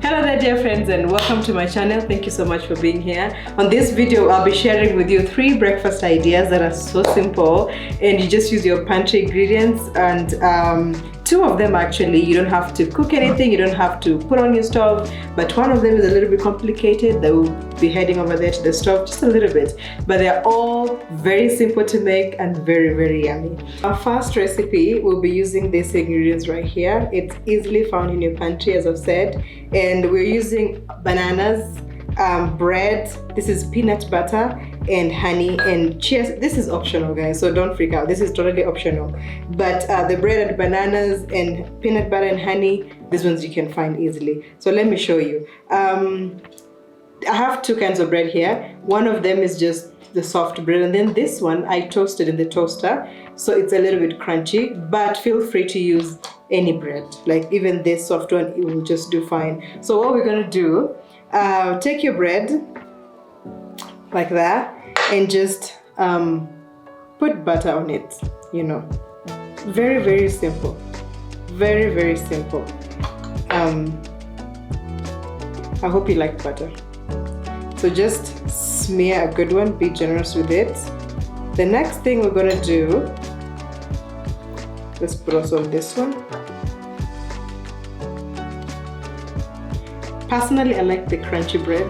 Hello there dear friends and welcome to my channel. Thank you so much for being here. On this video I'll be sharing with you 3 breakfast ideas that are so simple and you just use your pantry ingredients, and 2 of them actually you don't have to cook anything, you don't have to put on your stove, but one of them is a little bit complicated that will be heading over there to the stove just a little bit, but they're all very simple to make and very yummy. Our first recipe will be using these ingredients right here. It's easily found in your pantry as I've said, and we're using bananas, bread, this is peanut butter and honey, and cheers. This is optional guys, so don't freak out, this is totally optional, but the bread and bananas and peanut butter and honey, these ones you can find easily. So let me show you. I have 2 kinds of bread here. One of them is just the soft bread, and then this one I toasted in the toaster, so it's a little bit crunchy, but feel free to use any bread, like even this soft one, it will just do fine. So what we're gonna do, take your bread like that and just put butter on it, you know, very simple, very simple. I hope you like butter, so just smear a good one, be generous with it. The next thing we're gonna do, let's put also on this one. Personally, I like the crunchy bread.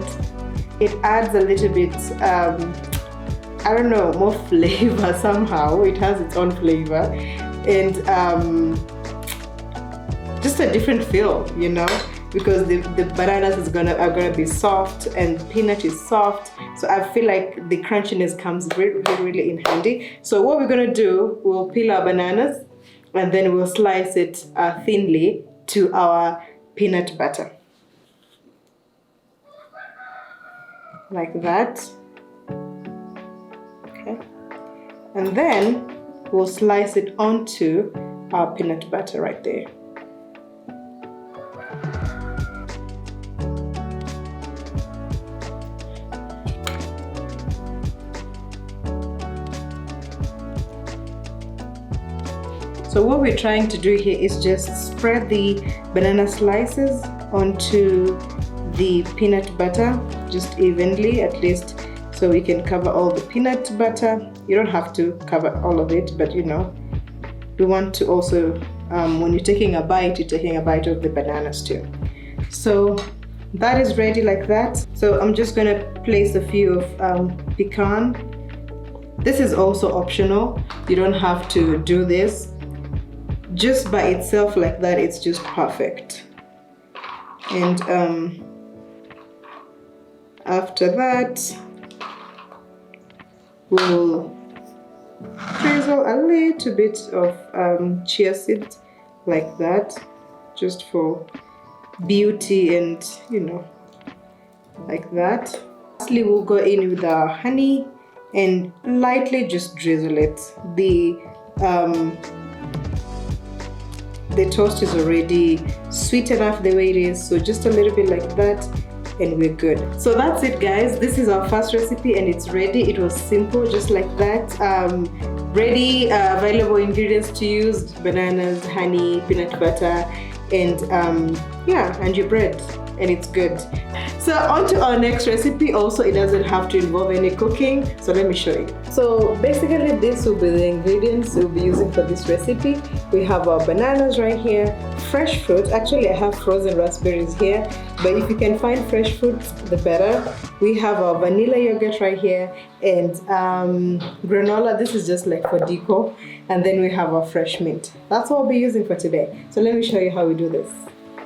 It adds a little bit, I don't know, more flavor somehow. It has its own flavor, and just a different feel, you know, because the bananas are gonna be soft and peanut is soft. So I feel like the crunchiness comes really in handy. So what we're gonna do, we'll peel our bananas and then we'll slice it thinly to our peanut butter. Like that. Okay. And then we'll slice it onto our peanut butter right there. So what we're trying to do here is just spread the banana slices onto the peanut butter just evenly, at least so we can cover all the peanut butter. You don't have to cover all of it, but you know, we want to also, when you're taking a bite, you're taking a bite of the bananas too. So that is ready like that. So I'm just gonna place a few of pecan. This is also optional, you don't have to do this. Just by itself like that, it's just perfect. And after that, we'll drizzle a little bit of chia seeds like that, just for beauty and, you know, like that. Lastly, we'll go in with our honey and lightly just drizzle it. The toast is already sweet enough the way it is, so just a little bit like that and we're good. So that's it guys, this is our first recipe and it's ready. It was simple, just like that. Ready, available ingredients to use: bananas, honey, peanut butter, and yeah, and your bread, and it's good. So on to our next recipe. Also, it doesn't have to involve any cooking, so let me show you. So basically this will be the ingredients we'll be using for this recipe. We have our bananas right here, fresh fruit. Actually I have frozen raspberries here, but if you can find fresh fruit, the better. We have our vanilla yogurt right here, and granola. This is just like for decor. And then we have our fresh mint. That's what we'll be using for today. So let me show you how we do this.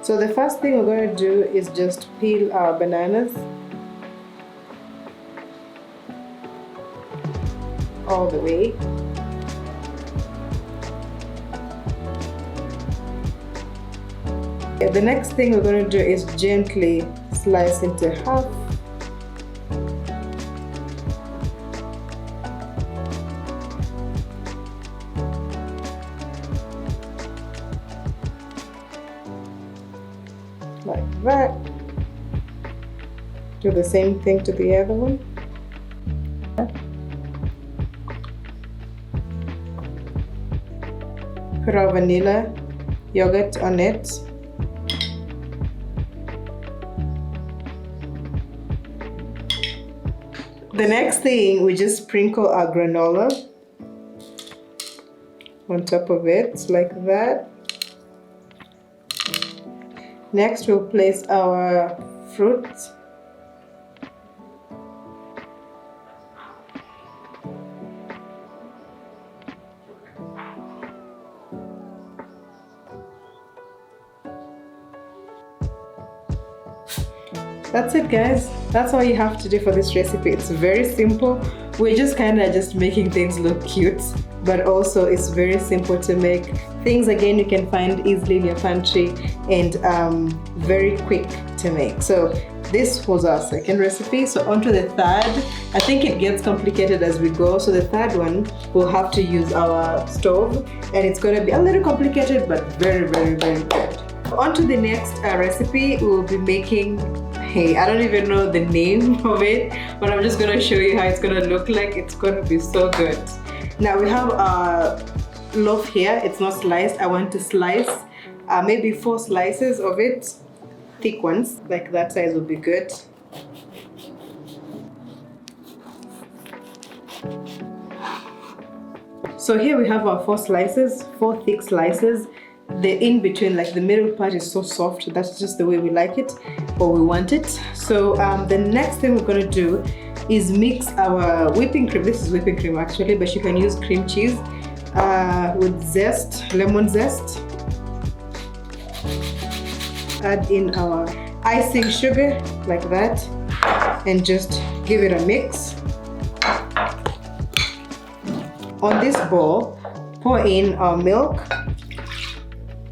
So the first thing we're going to do is just peel our bananas all the way. The next thing we're going to do is gently slice into half. Like that. Do the same thing to the other one. put our vanilla yogurt on it. The next thing, we just sprinkle our granola on top of it, like that. Next, we'll place our fruits. That's it, guys. That's all you have to do for this recipe. It's very simple. We're just kind of just making things look cute, but also it's very simple to make. Things, again, you can find easily in your pantry, and very quick to make. So this was our second recipe. So on to the third. I think it gets complicated as we go. So the third one, we'll have to use our stove, and it's going to be a little complicated, but very, very, very good. On to the next recipe. We'll be making, hey, I don't even know the name of it, but I'm just gonna show you how it's gonna look like. It's gonna be so good. Now we have a loaf here. It's not sliced. I want to slice maybe 4 slices of it, thick ones, like that size would be good. So here we have our 4 slices, 4 thick slices. The in between, like the middle part, is so soft. That's just the way we like it, or we want it. So the next thing we're gonna do is mix our whipping cream. This is whipping cream actually, but you can use cream cheese with zest, lemon zest. Add in our icing sugar like that, and just give it a mix. On this bowl, pour in our milk.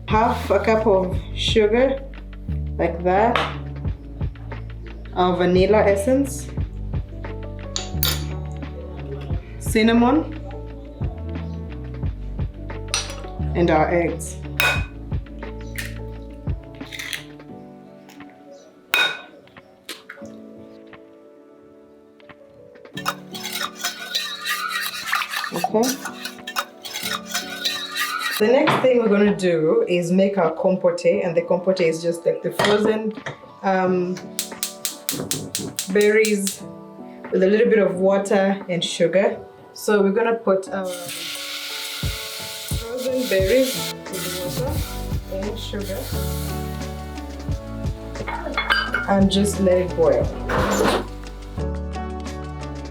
Half a cup of sugar, like that. Our vanilla essence, cinnamon, and our eggs. Okay. The next thing we're going to do is make our compote, and the compote is just like the frozen berries with a little bit of water and sugar. So we're going to put our frozen berries with water and sugar and just let it boil.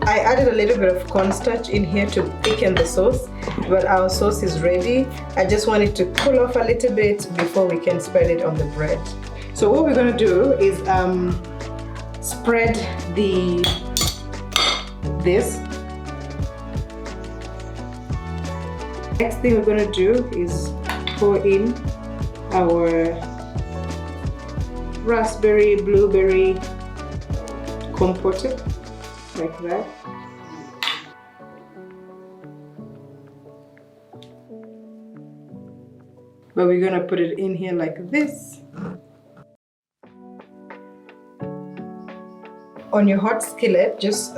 I added a little bit of cornstarch in here to thicken the sauce, but our sauce is ready. I just want it to cool off a little bit before we can spread it on the bread. So what we're going to do is spread this. Next thing we're going to do is pour in our raspberry blueberry compote, like that. But we're gonna put it in here like this. On your hot skillet, just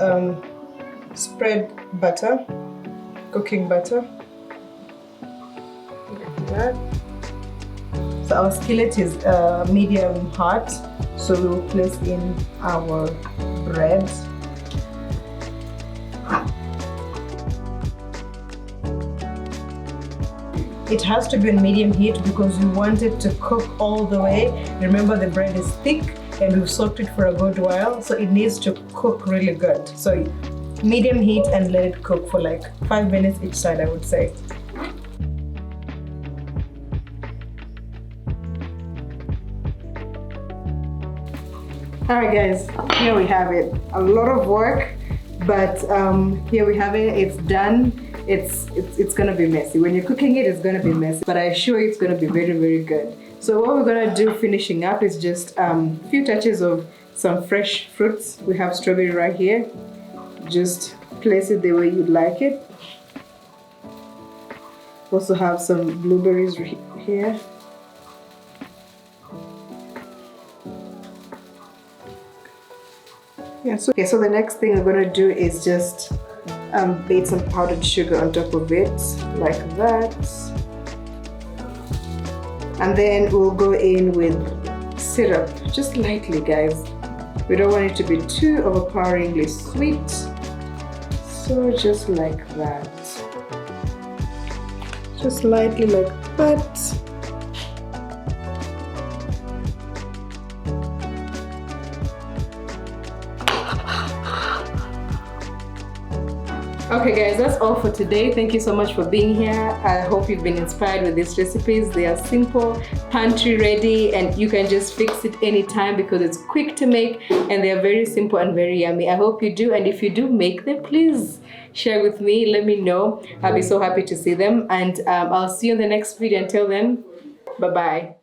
spread butter, cooking butter, like that. So our skillet is medium hot, so we'll place in our bread. It has to be on medium heat because we want it to cook all the way. Remember, the bread is thick and we've soaked it for a good while, so it needs to cook really good. So medium heat and let it cook for like 5 minutes each side, I would say. Alright guys, here we have it. A lot of work, but here we have it. It's done. It's gonna be messy. When you're cooking it, it's gonna be messy, but I assure you it's gonna be very, very good. So what we're gonna do finishing up is just a few touches of some fresh fruits. We have strawberry right here. Just place it the way you'd like it. Also have some blueberries here. Yeah, so the next thing we're gonna do is just beat some powdered sugar on top of it, like that. And then we'll go in with syrup, just lightly, guys. We don't want it to be too overpoweringly sweet. So just like that. Just lightly like that. Okay guys, that's all for today. Thank you so much for being here. I hope you've been inspired with these recipes. They are simple, pantry ready, and you can just fix it anytime because it's quick to make and they are very simple and very yummy. I hope you do, and if you do make them, please share with me. Let me know. I'll be so happy to see them, and I'll see you in the next video. Until then, bye-bye.